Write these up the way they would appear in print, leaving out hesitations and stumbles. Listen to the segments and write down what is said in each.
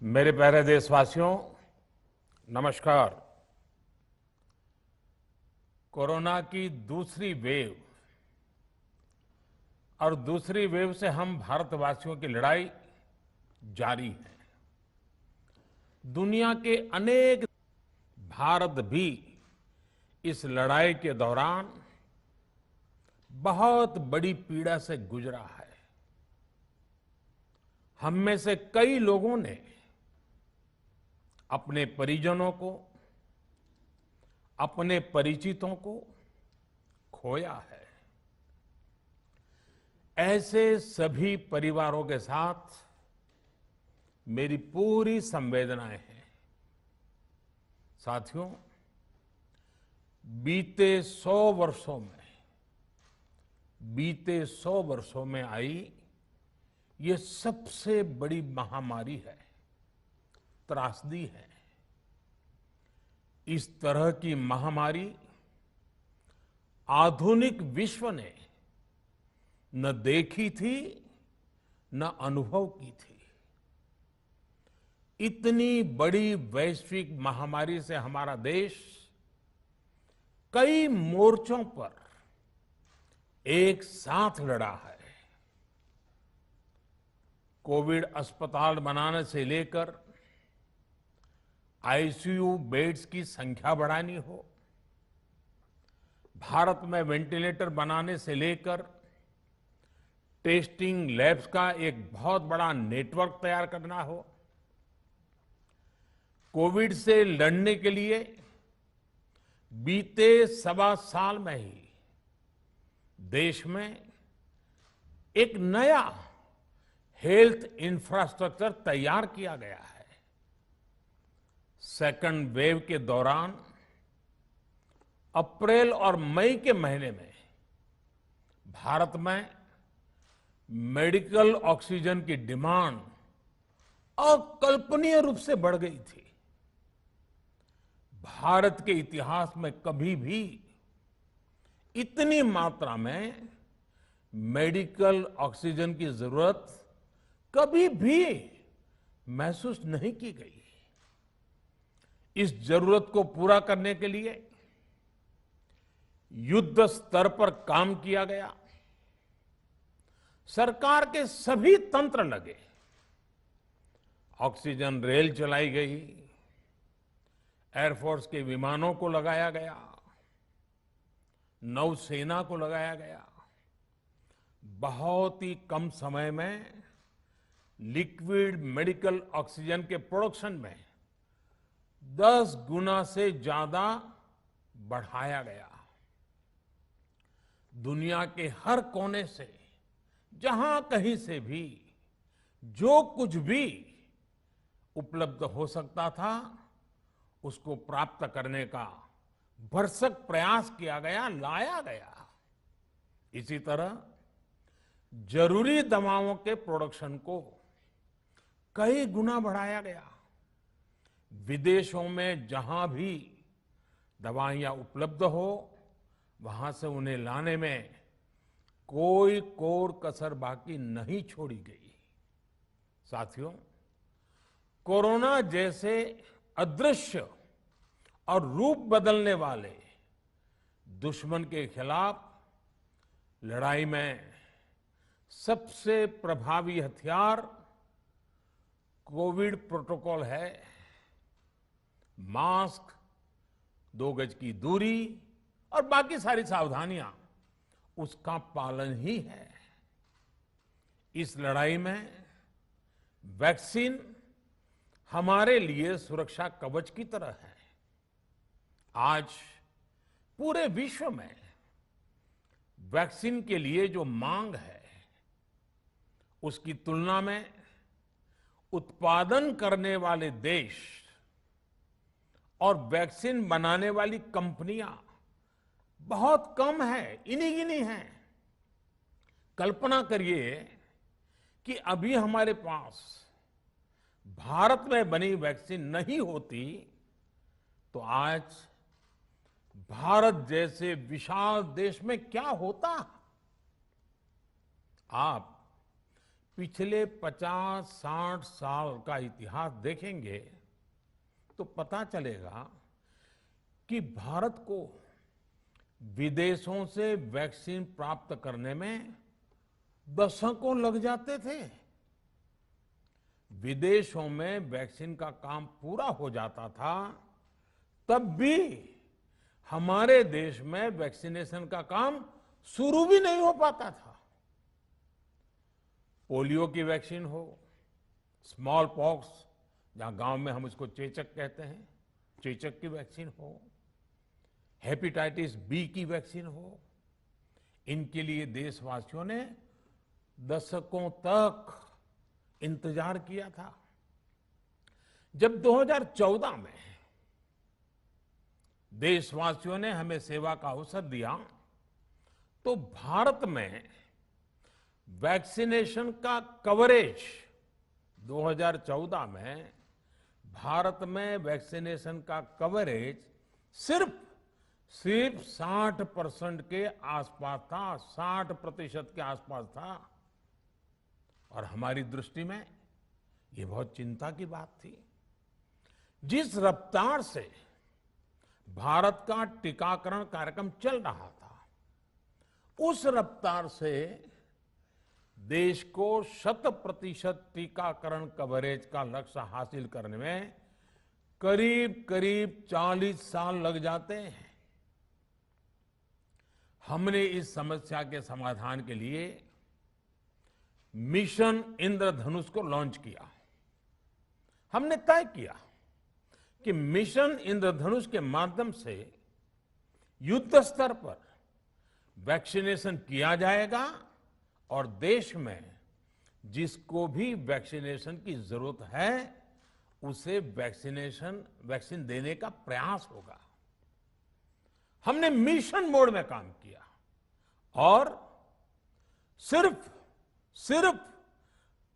मेरे प्यारे देशवासियों, नमस्कार। कोरोना की दूसरी वेव और दूसरी वेव से हम भारतवासियों की लड़ाई जारी है। दुनिया के अनेक भारत भी इस लड़ाई के दौरान बहुत बड़ी पीड़ा से गुजरा है। हम में से कई लोगों ने अपने परिजनों को, अपने परिचितों को खोया है। ऐसे सभी परिवारों के साथ मेरी पूरी संवेदनाएं हैं। साथियों, बीते 100 वर्षों में आई ये सबसे बड़ी महामारी है, त्रासदी है। इस तरह की महामारी आधुनिक विश्व ने न देखी थी, न अनुभव की थी। इतनी बड़ी वैश्विक महामारी से हमारा देश कई मोर्चों पर एक साथ लड़ा है। कोविड अस्पताल बनाने से लेकर आईसीयू बेड्स की संख्या बढ़ानी हो, भारत में वेंटिलेटर बनाने से लेकर टेस्टिंग लैब्स का एक बहुत बड़ा नेटवर्क तैयार करना हो, कोविड से लड़ने के लिए बीते 1.25 साल में ही देश में एक नया हेल्थ इंफ्रास्ट्रक्चर तैयार किया गया है। सेकंड वेव के दौरान अप्रैल और मई के महीने में भारत में मेडिकल ऑक्सीजन की डिमांड अकल्पनीय रूप से बढ़ गई थी। भारत के इतिहास में कभी भी इतनी मात्रा में मेडिकल ऑक्सीजन की जरूरत कभी भी महसूस नहीं की गई। इस जरूरत को पूरा करने के लिए युद्ध स्तर पर काम किया गया। सरकार के सभी तंत्र लगे। ऑक्सीजन रेल चलाई गई, एयरफोर्स के विमानों को लगाया गया, नौसेना को लगाया गया। बहुत ही कम समय में लिक्विड मेडिकल ऑक्सीजन के प्रोडक्शन में 10 गुना से ज्यादा बढ़ाया गया। दुनिया के हर कोने से, जहां कहीं से भी जो कुछ भी उपलब्ध हो सकता था, उसको प्राप्त करने का भरसक प्रयास किया गया, लाया गया। इसी तरह जरूरी दवाओं के प्रोडक्शन को कई गुना बढ़ाया गया। विदेशों में जहां भी दवाइयां उपलब्ध हो, वहां से उन्हें लाने में कोई कोर कसर बाकी नहीं छोड़ी गई। साथियों, कोरोना जैसे अदृश्य और रूप बदलने वाले दुश्मन के खिलाफ लड़ाई में सबसे प्रभावी हथियार कोविड प्रोटोकॉल है। मास्क, 2 गज की दूरी और बाकी सारी सावधानियां, उसका पालन ही है। इस लड़ाई में वैक्सीन हमारे लिए सुरक्षा कवच की तरह है। आज पूरे विश्व में वैक्सीन के लिए जो मांग है, उसकी तुलना में उत्पादन करने वाले देश और वैक्सीन बनाने वाली कंपनियां बहुत कम है, इन्हीं गिनी हैं। कल्पना करिए कि अभी हमारे पास भारत में बनी वैक्सीन नहीं होती तो आज भारत जैसे विशाल देश में क्या होता। आप पिछले 50-60 साल का इतिहास देखेंगे तो पता चलेगा कि भारत को विदेशों से वैक्सीन प्राप्त करने में दशकों लग जाते थे। विदेशों में वैक्सीन का काम पूरा हो जाता था, तब भी हमारे देश में वैक्सीनेशन का काम शुरू भी नहीं हो पाता था। पोलियो की वैक्सीन हो, स्मॉल पॉक्स, जहां गांव में हम उसको चेचक कहते हैं, चेचक की वैक्सीन हो, हेपेटाइटिस बी की वैक्सीन हो, इनके लिए देशवासियों ने दशकों तक इंतजार किया था। जब 2014 में देशवासियों ने हमें सेवा का अवसर दिया, तो भारत में वैक्सीनेशन का कवरेज 2014 में भारत में वैक्सीनेशन का कवरेज सिर्फ 60% के आसपास था, 60% के आसपास था। और हमारी दृष्टि में ये बहुत चिंता की बात थी। जिस रफ्तार से भारत का टीकाकरण कार्यक्रम चल रहा था, उस रफ्तार से देश को 100% टीकाकरण कवरेज का लक्ष्य हासिल करने में करीब करीब 40 साल लग जाते हैं। हमने इस समस्या के समाधान के लिए मिशन इंद्रधनुष को लॉन्च किया। हमने तय किया कि मिशन इंद्रधनुष के माध्यम से युद्ध स्तर पर वैक्सीनेशन किया जाएगा और देश में जिसको भी वैक्सीनेशन की जरूरत है उसे वैक्सीन देने का प्रयास होगा। हमने मिशन मोड में काम किया और सिर्फ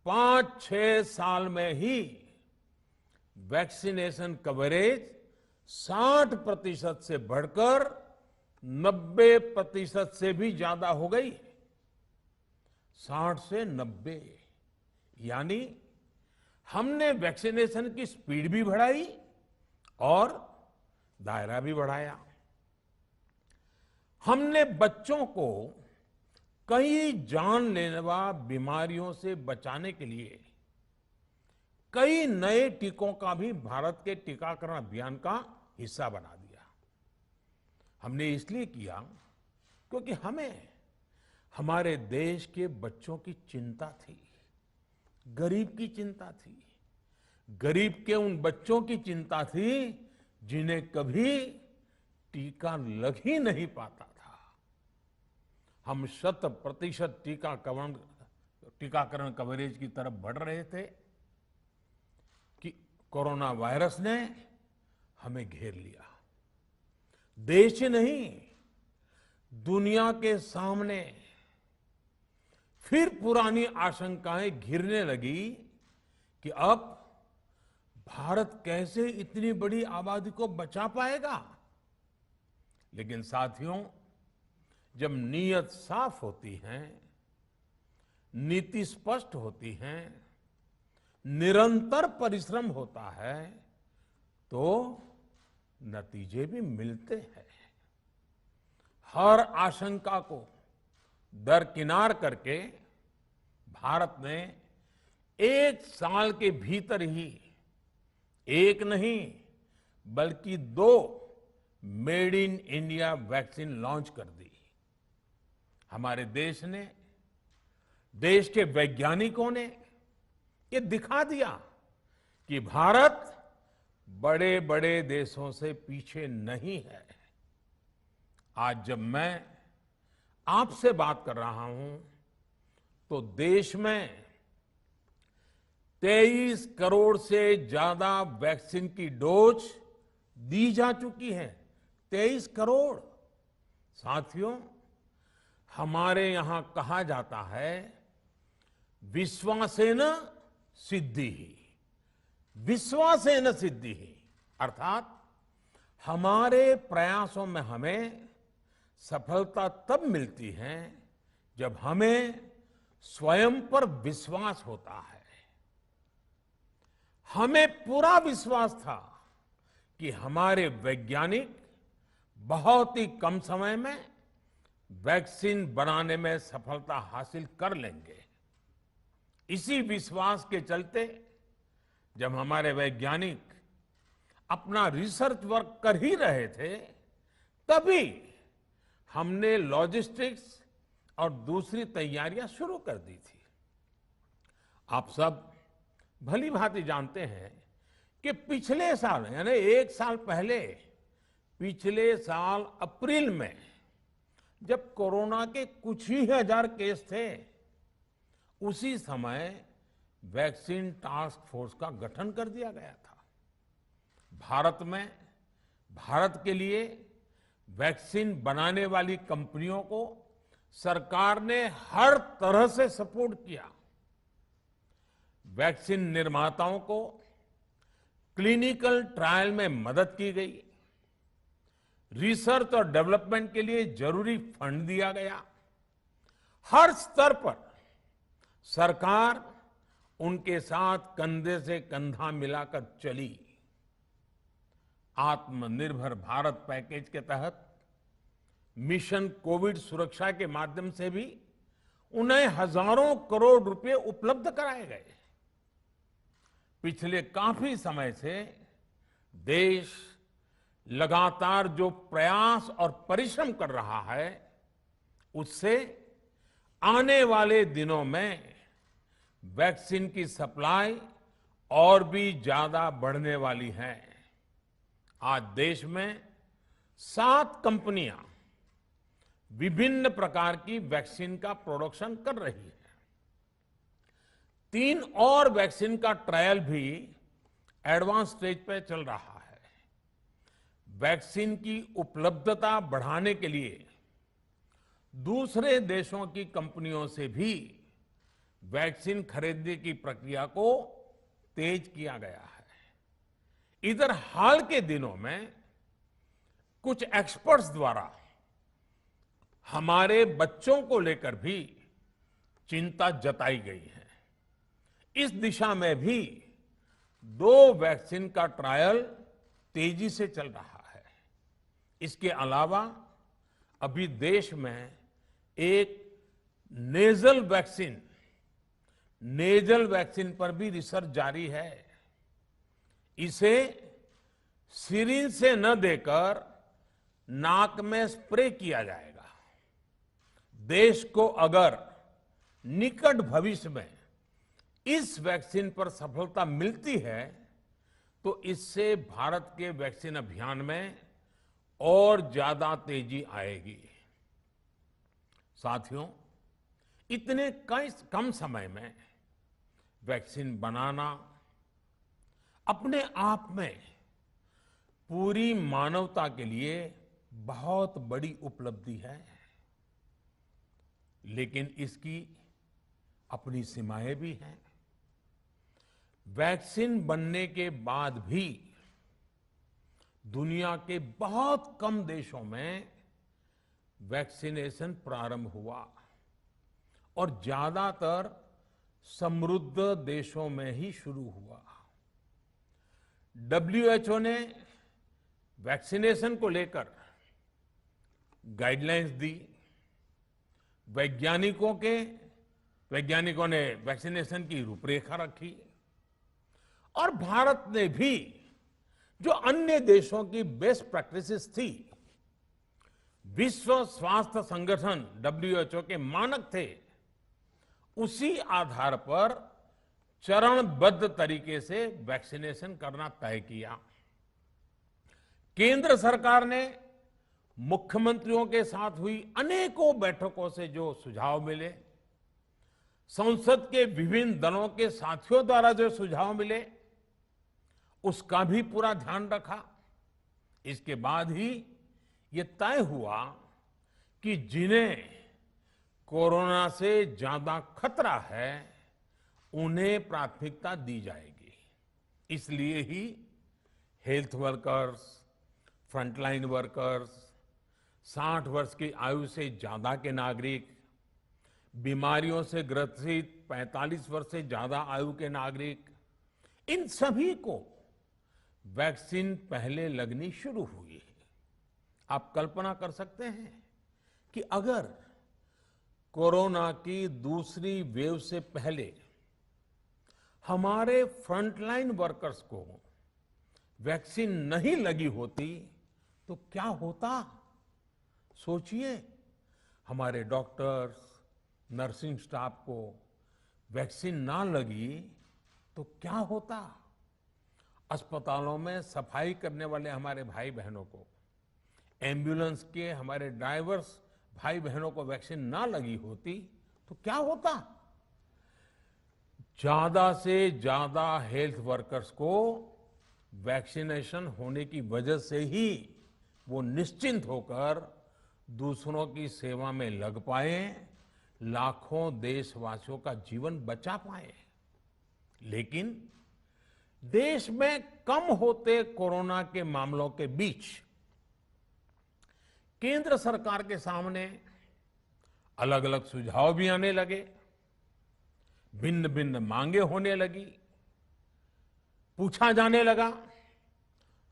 5-6 साल में ही वैक्सीनेशन कवरेज 60% से बढ़कर 90% से भी ज्यादा हो गई। 60 से 90, यानी हमने वैक्सीनेशन की स्पीड भी बढ़ाई और दायरा भी बढ़ाया। हमने बच्चों को कई जानलेवा बीमारियों से बचाने के लिए कई नए टीकों का भी भारत के टीकाकरण अभियान का हिस्सा बना दिया। हमने इसलिए किया क्योंकि हमें हमारे देश के बच्चों की चिंता थी, गरीब की चिंता थी, गरीब के उन बच्चों की चिंता थी जिन्हें कभी टीका लग ही नहीं पाता था। हम 100% टीकाकरण कवरेज की तरफ बढ़ रहे थे कि कोरोना वायरस ने हमें घेर लिया। देश ही नहीं, दुनिया के सामने फिर पुरानी आशंकाएं घिरने लगी कि अब भारत कैसे इतनी बड़ी आबादी को बचा पाएगा। लेकिन साथियों, जब नीयत साफ होती है, नीति स्पष्ट होती है, निरंतर परिश्रम होता है, तो नतीजे भी मिलते हैं। हर आशंका को दरकिनार करके भारत ने 1 साल के भीतर ही एक नहीं बल्कि 2 made in India vaccine launch कर दी। हमारे देश ने, देश के वैज्ञानिकों ने ये दिखा दिया कि भारत बड़े बड़े देशों से पीछे नहीं है। आज जब मैं आपसे बात कर रहा हूं तो देश में 23 करोड़ से ज्यादा वैक्सीन की डोज दी जा चुकी है। 23 करोड़। साथियों, हमारे यहां कहा जाता है, विश्वासेन सिद्धिः, विश्वासेन सिद्धिः, अर्थात हमारे प्रयासों में हमें सफलता तब मिलती है जब हमें स्वयं पर विश्वास होता है। हमें पूरा विश्वास था कि हमारे वैज्ञानिक बहुत ही कम समय में वैक्सीन बनाने में सफलता हासिल कर लेंगे। इसी विश्वास के चलते जब हमारे वैज्ञानिक अपना रिसर्च वर्क कर ही रहे थे, तभी हमने लॉजिस्टिक्स और दूसरी तैयारियां शुरू कर दी थी। आप सब भली भांति जानते हैं कि पिछले साल यानी 1 साल पहले, पिछले साल अप्रैल में जब कोरोना के कुछ ही हजार केस थे, उसी समय वैक्सीन टास्क फोर्स का गठन कर दिया गया था। भारत के लिए वैक्सीन बनाने वाली कंपनियों को सरकार ने हर तरह से सपोर्ट किया। वैक्सीन निर्माताओं को क्लिनिकल ट्रायल में मदद की गई, रिसर्च और डेवलपमेंट के लिए जरूरी फंड दिया गया। हर स्तर पर सरकार उनके साथ कंधे से कंधा मिलाकर चली। आत्मनिर्भर भारत पैकेज के तहत मिशन कोविड सुरक्षा के माध्यम से भी उन्हें हजारों करोड़ रुपए उपलब्ध कराए गए। पिछले काफी समय से देश लगातार जो प्रयास और परिश्रम कर रहा है, उससे आने वाले दिनों में वैक्सीन की सप्लाई और भी ज्यादा बढ़ने वाली है। आज देश में 7 कंपनियां विभिन्न प्रकार की वैक्सीन का प्रोडक्शन कर रही है। 3 और वैक्सीन का ट्रायल भी एडवांस स्टेज पे चल रहा है। वैक्सीन की उपलब्धता बढ़ाने के लिए दूसरे देशों की कंपनियों से भी वैक्सीन खरीदने की प्रक्रिया को तेज किया गया है। इधर हाल के दिनों में कुछ एक्सपर्ट्स द्वारा हमारे बच्चों को लेकर भी चिंता जताई गई है। इस दिशा में भी 2 वैक्सीन का ट्रायल तेजी से चल रहा है। इसके अलावा अभी देश में एक नेजल वैक्सीन पर भी रिसर्च जारी है। इसे सिरिंज से न देकर नाक में स्प्रे किया जाएगा। देश को अगर निकट भविष्य में इस वैक्सीन पर सफलता मिलती है, तो इससे भारत के वैक्सीन अभियान में और ज्यादा तेजी आएगी। साथियों, इतने कम समय में वैक्सीन बनाना अपने आप में पूरी मानवता के लिए बहुत बड़ी उपलब्धि है, लेकिन इसकी अपनी सीमाएं भी हैं। वैक्सीन बनने के बाद भी दुनिया के बहुत कम देशों में वैक्सीनेशन प्रारंभ हुआ और ज्यादातर समृद्ध देशों में ही शुरू हुआ। WHO ने वैक्सीनेशन को लेकर गाइडलाइंस दी। वैज्ञानिकों ने वैक्सीनेशन की रूपरेखा रखी और भारत ने भी जो अन्य देशों की बेस्ट प्रैक्टिसेस थी, विश्व स्वास्थ्य संगठन WHO के मानक थे, उसी आधार पर चरणबद्ध तरीके से वैक्सीनेशन करना तय किया। केंद्र सरकार ने मुख्यमंत्रियों के साथ हुई अनेकों बैठकों से जो सुझाव मिले, संसद के विभिन्न दलों के साथियों द्वारा जो सुझाव मिले, उसका भी पूरा ध्यान रखा। इसके बाद ही ये तय हुआ कि जिन्हें कोरोना से ज्यादा खतरा है, उन्हें प्राथमिकता दी जाएगी। इसलिए ही हेल्थ वर्कर्स, फ्रंटलाइन वर्कर्स, 60 वर्ष की आयु से ज्यादा के नागरिक, बीमारियों से ग्रसित 45 वर्ष से ज्यादा आयु के नागरिक, इन सभी को वैक्सीन पहले लगनी शुरू हुई है। आप कल्पना कर सकते हैं कि अगर कोरोना की दूसरी वेव से पहले हमारे फ्रंटलाइन वर्कर्स को वैक्सीन नहीं लगी होती तो क्या होता? सोचिए, हमारे डॉक्टर्स, नर्सिंग स्टाफ को वैक्सीन ना लगी तो क्या होता? अस्पतालों में सफाई करने वाले हमारे भाई बहनों को, एम्बुलेंस के हमारे ड्राइवर्स भाई बहनों को वैक्सीन ना लगी होती तो क्या होता? ज्यादा से ज्यादा हेल्थ वर्कर्स को वैक्सीनेशन होने की वजह से ही वो निश्चिंत होकर दूसरों की सेवा में लग पाए, लाखों देशवासियों का जीवन बचा पाए। लेकिन देश में कम होते कोरोना के मामलों के बीच केंद्र सरकार के सामने अलग अलग सुझाव भी आने लगे, भिन्न भिन्न मांगे होने लगी, पूछा जाने लगा,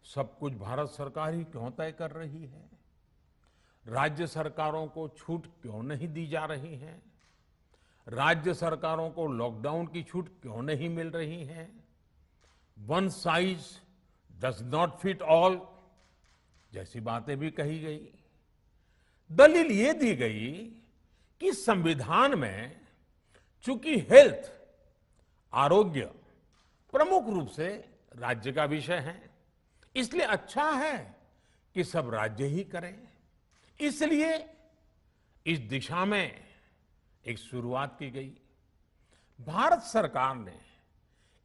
सब कुछ भारत सरकार ही क्यों तय कर रही है? राज्य सरकारों को छूट क्यों नहीं दी जा रही है? राज्य सरकारों को लॉकडाउन की छूट क्यों नहीं मिल रही है? One size does not fit all जैसी बातें भी कही गई। दलील ये दी गई कि संविधान में चूंकि हेल्थ, आरोग्य प्रमुख रूप से राज्य का विषय है, इसलिए अच्छा है कि सब राज्य ही करें। इसलिए इस दिशा में एक शुरुआत की गई। भारत सरकार ने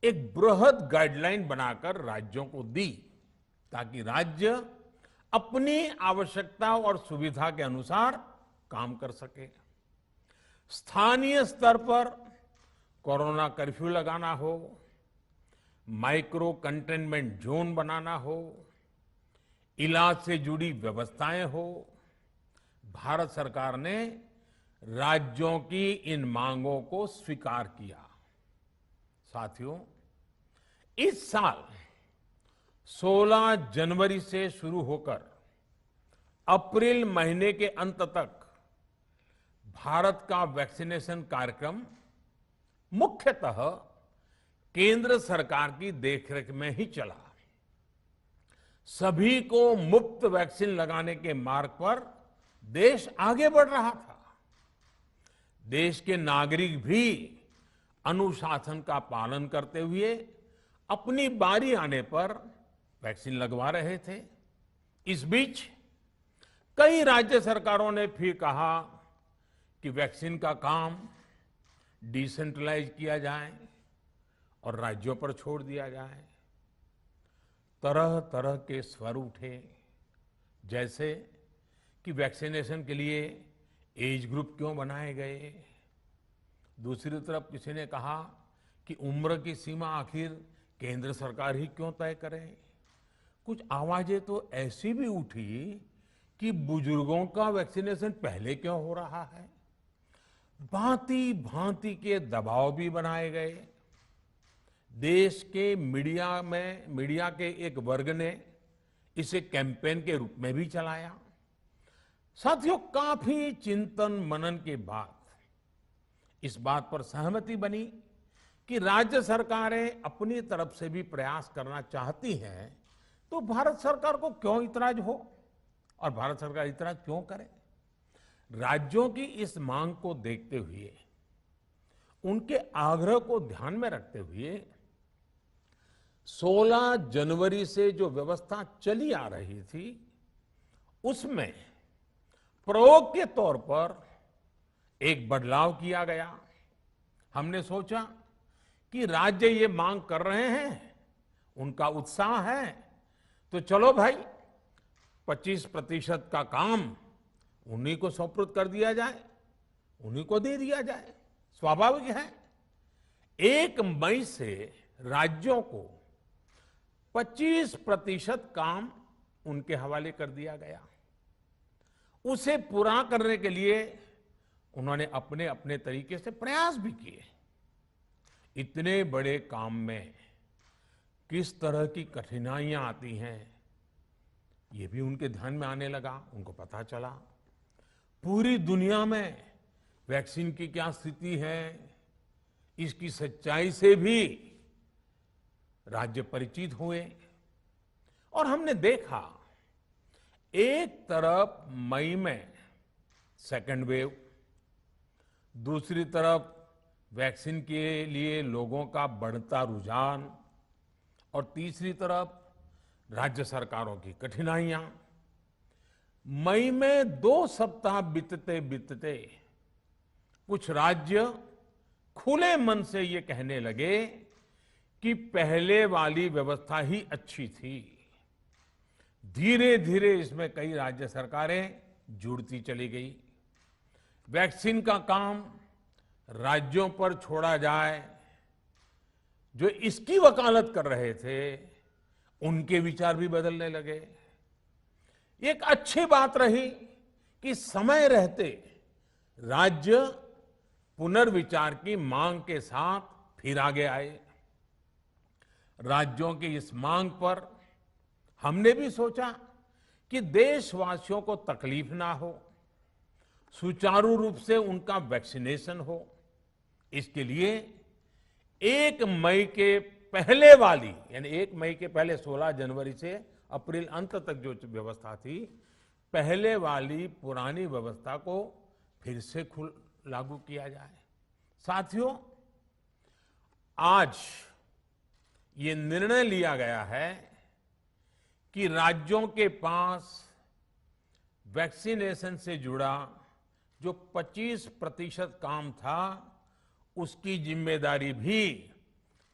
एक बृहद गाइडलाइन बनाकर राज्यों को दी ताकि राज्य अपनी आवश्यकता और सुविधा के अनुसार काम कर सके। स्थानीय स्तर पर कोरोना कर्फ्यू लगाना हो, माइक्रो कंटेनमेंट जोन बनाना हो, इलाज से जुड़ी व्यवस्थाएं हो, भारत सरकार ने राज्यों की इन मांगों को स्वीकार किया। साथियों, इस साल 16 जनवरी से शुरू होकर अप्रैल महीने के अंत तक भारत का वैक्सीनेशन कार्यक्रम मुख्यतः केंद्र सरकार की देखरेख में ही चला। सभी को मुफ्त वैक्सीन लगाने के मार्ग पर देश आगे बढ़ रहा था। देश के नागरिक भी अनुशासन का पालन करते हुए अपनी बारी आने पर वैक्सीन लगवा रहे थे। इस बीच कई राज्य सरकारों ने फिर कहा कि वैक्सीन का काम डिसेंट्रलाइज किया जाए और राज्यों पर छोड़ दिया जाए। तरह तरह के स्वर उठे, जैसे कि वैक्सीनेशन के लिए एज ग्रुप क्यों बनाए गए। दूसरी तरफ किसी ने कहा कि उम्र की सीमा आखिर केंद्र सरकार ही क्यों तय करे। कुछ आवाजें तो ऐसी भी उठी कि बुजुर्गों का वैक्सीनेशन पहले क्यों हो रहा है। भांति भांति के दबाव भी बनाए गए। देश के मीडिया के एक वर्ग ने इसे कैंपेन के रूप में भी चलाया। साथियों, काफी चिंतन मनन के बाद इस बात पर सहमति बनी कि राज्य सरकारें अपनी तरफ से भी प्रयास करना चाहती हैं, तो भारत सरकार को क्यों इतराज हो और भारत सरकार इतराज क्यों करे। राज्यों की इस मांग को देखते हुए, उनके आग्रह को ध्यान में रखते हुए 16 जनवरी से जो व्यवस्था चली आ रही थी, उसमें प्रयोग के तौर पर एक बदलाव किया गया। हमने सोचा कि राज्य ये मांग कर रहे हैं, उनका उत्साह है, तो चलो भाई 25% का काम उन्हीं को सुपुर्द कर दिया जाए, उन्हीं को दे दिया जाए। स्वाभाविक है 1 मई से राज्यों को 25% काम उनके हवाले कर दिया गया। उसे पूरा करने के लिए उन्होंने अपने अपने तरीके से प्रयास भी किए। इतने बड़े काम में किस तरह की कठिनाइयां आती हैं, ये भी उनके ध्यान में आने लगा। उनको पता चला पूरी दुनिया में वैक्सीन की क्या स्थिति है, इसकी सच्चाई से भी राज्य परिचित हुए। और हमने देखा, एक तरफ मई में सेकेंड वेव, दूसरी तरफ वैक्सीन के लिए लोगों का बढ़ता रुझान, और तीसरी तरफ राज्य सरकारों की कठिनाइयां। मई में 2 सप्ताह बीतते बीतते कुछ राज्य खुले मन से ये कहने लगे कि पहले वाली व्यवस्था ही अच्छी थी। धीरे धीरे इसमें कई राज्य सरकारें जुड़ती चली गई। वैक्सीन का काम राज्यों पर छोड़ा जाए, जो इसकी वकालत कर रहे थे उनके विचार भी बदलने लगे। एक अच्छी बात रही कि समय रहते राज्य पुनर्विचार की मांग के साथ फिर आगे आए। राज्यों की इस मांग पर हमने भी सोचा कि देशवासियों को तकलीफ ना हो, सुचारू रूप से उनका वैक्सीनेशन हो। इसके लिए 1 मई के पहले वाली, यानी 1 मई के पहले 16 जनवरी से अप्रैल अंत तक जो व्यवस्था थी, पहले वाली पुरानी व्यवस्था को फिर से लागू किया जाए। साथियों, आज ये निर्णय लिया गया है कि राज्यों के पास वैक्सीनेशन से जुड़ा जो 25% काम था, उसकी जिम्मेदारी भी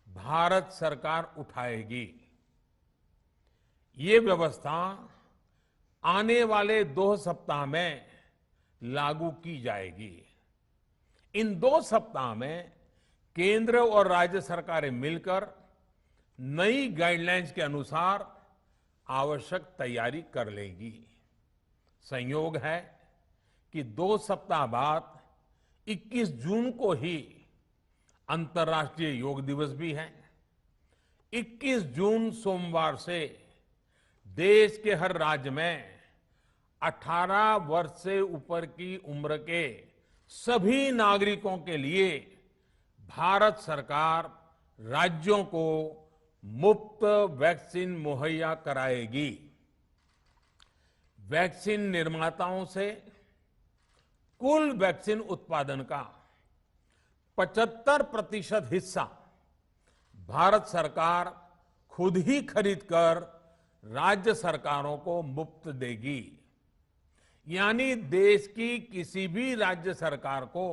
भारत सरकार उठाएगी। ये व्यवस्था आने वाले 2 सप्ताह में लागू की जाएगी। इन 2 सप्ताह में केंद्र और राज्य सरकारें मिलकर नई गाइडलाइंस के अनुसार आवश्यक तैयारी कर लेंगी। संयोग है कि 2 सप्ताह बाद 21 जून को ही अंतर्राष्ट्रीय योग दिवस भी है। 21 जून सोमवार से देश के हर राज्य में 18 वर्ष से ऊपर की उम्र के सभी नागरिकों के लिए भारत सरकार राज्यों को मुफ्त वैक्सीन मुहैया कराएगी। वैक्सीन निर्माताओं से कुल वैक्सीन उत्पादन का 75% हिस्सा भारत सरकार खुद ही खरीदकर राज्य सरकारों को मुफ्त देगी। यानी देश की किसी भी राज्य सरकार को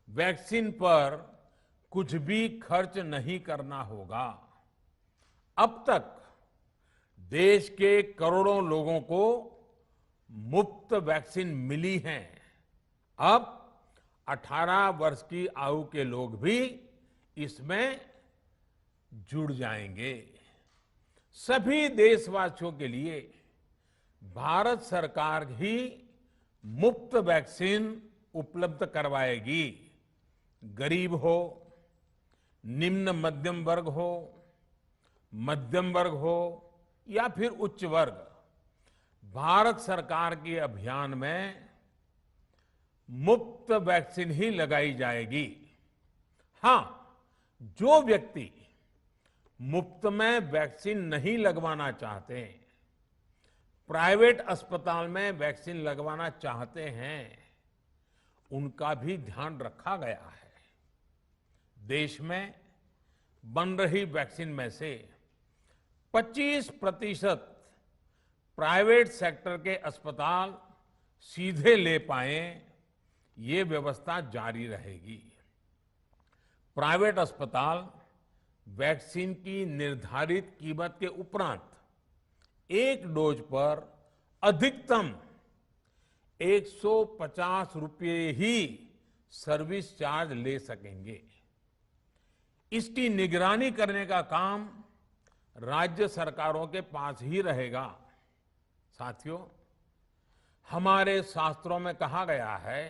वैक्सीन पर कुछ भी खर्च नहीं करना होगा। अब तक देश के करोड़ों लोगों को मुफ्त वैक्सीन मिली है। अब 18 वर्ष की आयु के लोग भी इसमें जुड़ जाएंगे। सभी देशवासियों के लिए भारत सरकार ही मुफ्त वैक्सीन उपलब्ध करवाएगी। गरीब हो, निम्न मध्यम वर्ग हो, मध्यम वर्ग हो या फिर उच्च वर्ग, भारत सरकार के अभियान में मुफ्त वैक्सीन ही लगाई जाएगी। हां, जो व्यक्ति मुफ्त में वैक्सीन नहीं लगवाना चाहते, प्राइवेट अस्पताल में वैक्सीन लगवाना चाहते हैं, उनका भी ध्यान रखा गया है। देश में बन रही वैक्सीन में से 25% प्राइवेट सेक्टर के अस्पताल सीधे ले पाए, ये व्यवस्था जारी रहेगी। प्राइवेट अस्पताल वैक्सीन की निर्धारित कीमत के उपरांत एक डोज पर अधिकतम 150 रुपये ही सर्विस चार्ज ले सकेंगे। इसकी निगरानी करने का काम राज्य सरकारों के पास ही रहेगा। साथियों, हमारे शास्त्रों में कहा गया है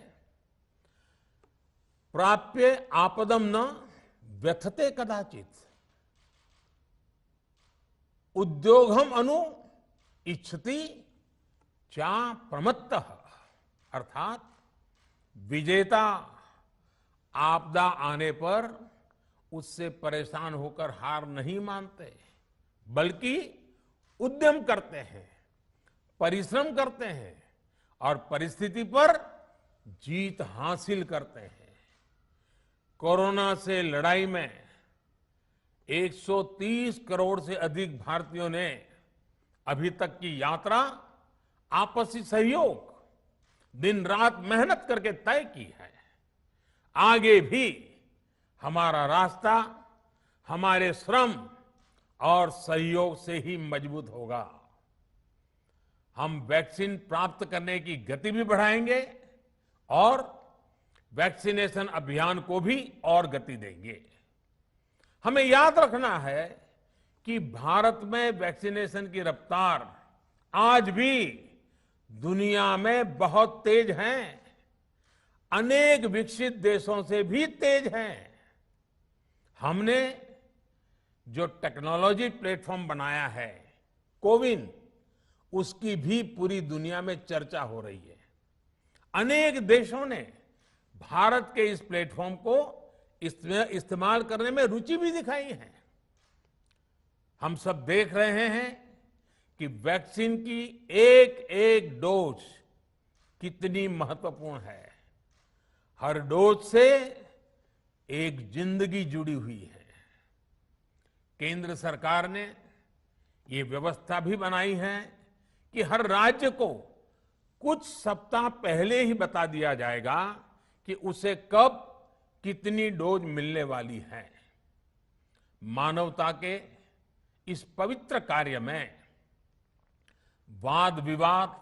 प्राप्य आपदम न व्यथते कदाचित उद्योगम अनु इच्छति चा प्रमत्तः। अर्थात विजेता आपदा आने पर उससे परेशान होकर हार नहीं मानते, बल्कि उद्यम करते हैं, परिश्रम करते हैं और परिस्थिति पर जीत हासिल करते हैं। कोरोना से लड़ाई में 130 करोड़ से अधिक भारतीयों ने अभी तक की यात्रा आपसी सहयोग, दिन रात मेहनत करके तय की है। आगे भी हमारा रास्ता हमारे श्रम और सहयोग से ही मजबूत होगा। हम वैक्सीन प्राप्त करने की गति भी बढ़ाएंगे और वैक्सीनेशन अभियान को भी और गति देंगे। हमें याद रखना है कि भारत में वैक्सीनेशन की रफ्तार आज भी दुनिया में बहुत तेज है, अनेक विकसित देशों से भी तेज है। हमने जो टेक्नोलॉजी प्लेटफॉर्म बनाया है कोविन, उसकी भी पूरी दुनिया में चर्चा हो रही है। अनेक देशों ने भारत के इस प्लेटफॉर्म को इस्तेमाल करने में रुचि भी दिखाई है। हम सब देख रहे हैं कि वैक्सीन की एक एक डोज कितनी महत्वपूर्ण है। हर डोज से एक जिंदगी जुड़ी हुई है। केंद्र सरकार ने ये व्यवस्था भी बनाई है कि हर राज्य को कुछ सप्ताह पहले ही बता दिया जाएगा कि उसे कब कितनी डोज मिलने वाली है। मानवता के इस पवित्र कार्य में वाद विवाद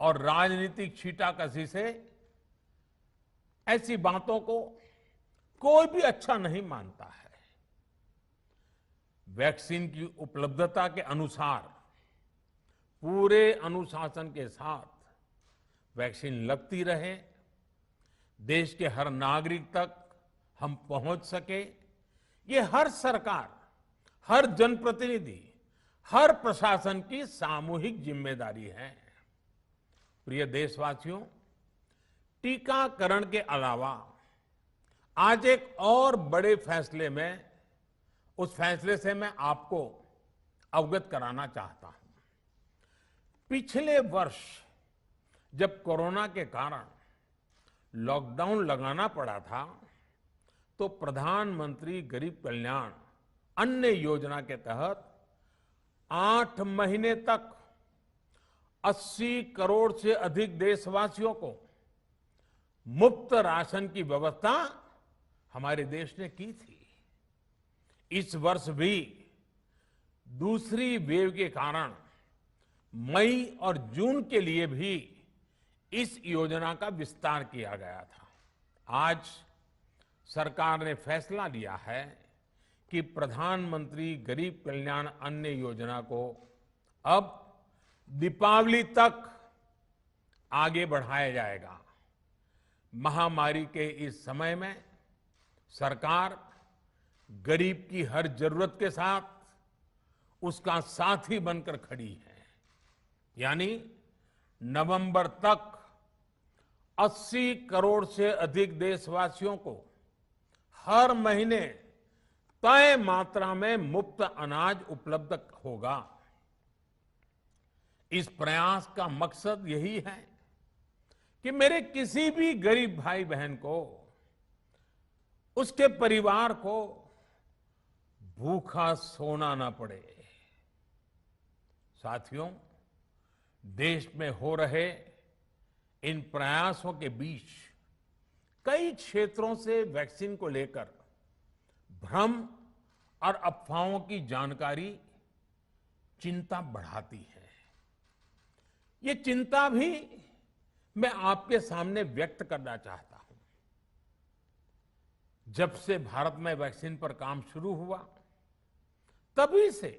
और राजनीतिक छींटाकशी से ऐसी बातों को कोई भी अच्छा नहीं मानता है। वैक्सीन की उपलब्धता के अनुसार पूरे अनुशासन के साथ वैक्सीन लगती रहे, देश के हर नागरिक तक हम पहुंच सके, ये हर सरकार, हर जनप्रतिनिधि, हर प्रशासन की सामूहिक जिम्मेदारी है। प्रिय देशवासियों, टीकाकरण के अलावा आज एक और बड़े फैसले में, उस फैसले से मैं आपको अवगत कराना चाहता हूं। पिछले वर्ष जब कोरोना के कारण लॉकडाउन लगाना पड़ा था, तो प्रधानमंत्री गरीब कल्याण अन्न योजना के तहत 8 महीने तक 80 करोड़ से अधिक देशवासियों को मुफ्त राशन की व्यवस्था हमारे देश ने की थी। इस वर्ष भी दूसरी वेव के कारण मई और जून के लिए भी इस योजना का विस्तार किया गया था। आज सरकार ने फैसला लिया है कि प्रधानमंत्री गरीब कल्याण अन्न योजना को अब दीपावली तक आगे बढ़ाया जाएगा। महामारी के इस समय में सरकार गरीब की हर जरूरत के साथ उसका साथी बनकर खड़ी है। यानी नवंबर तक 80 करोड़ से अधिक देशवासियों को हर महीने तय मात्रा में मुफ्त अनाज उपलब्ध होगा। इस प्रयास का मकसद यही है कि मेरे किसी भी गरीब भाई बहन को, उसके परिवार को भूखा सोना ना पड़े। साथियों, देश में हो रहे इन प्रयासों के बीच कई क्षेत्रों से वैक्सीन को लेकर भ्रम और अफवाहों की जानकारी चिंता बढ़ाती है। ये चिंता भी मैं आपके सामने व्यक्त करना चाहता हूं। जब से भारत में वैक्सीन पर काम शुरू हुआ, तभी से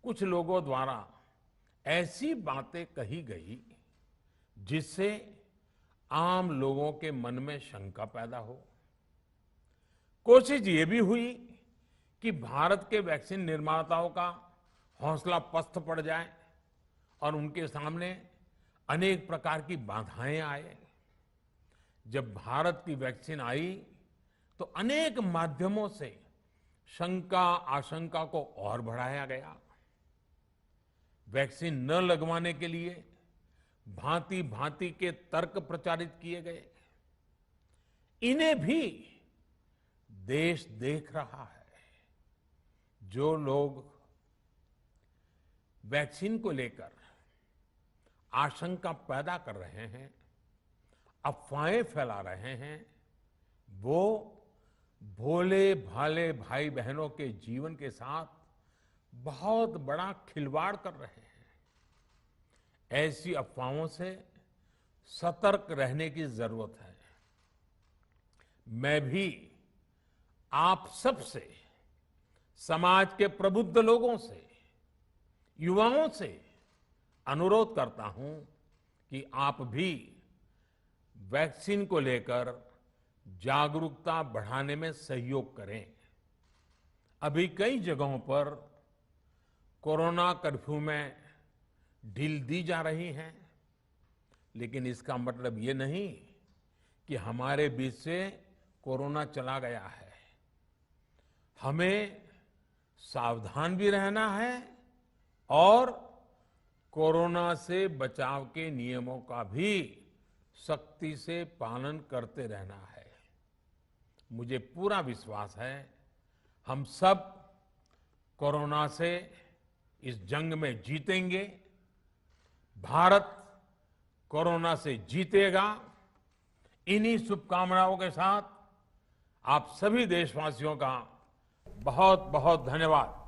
कुछ लोगों द्वारा ऐसी बातें कही गई जिससे आम लोगों के मन में शंका पैदा हो। कोशिश ये भी हुई कि भारत के वैक्सीन निर्माताओं का हौसला पस्त पड़ जाए और उनके सामने अनेक प्रकार की बाधाएं आए। जब भारत की वैक्सीन आई तो अनेक माध्यमों से शंका आशंका को और बढ़ाया गया। वैक्सीन न लगवाने के लिए भांति भांति के तर्क प्रचारित किए गए। इन्हें भी देश देख रहा है। जो लोग वैक्सीन को लेकर आशंका पैदा कर रहे हैं, अफवाहें फैला रहे हैं, वो भोले भाले भाई बहनों के जीवन के साथ बहुत बड़ा खिलवाड़ कर रहे हैं। ऐसी अफवाहों से सतर्क रहने की जरूरत है। मैं भी आप सबसे, समाज के प्रबुद्ध लोगों से, युवाओं से अनुरोध करता हूं कि आप भी वैक्सीन को लेकर जागरूकता बढ़ाने में सहयोग करें। अभी कई जगहों पर कोरोना कर्फ्यू में ढील दी जा रही है, लेकिन इसका मतलब ये नहीं कि हमारे बीच से कोरोना चला गया है। हमें सावधान भी रहना है और कोरोना से बचाव के नियमों का भी सख्ती से पालन करते रहना है। मुझे पूरा विश्वास है हम सब कोरोना से इस जंग में जीतेंगे। भारत कोरोना से जीतेगा। इन्हीं शुभकामनाओं के साथ आप सभी देशवासियों का बहुत बहुत धन्यवाद।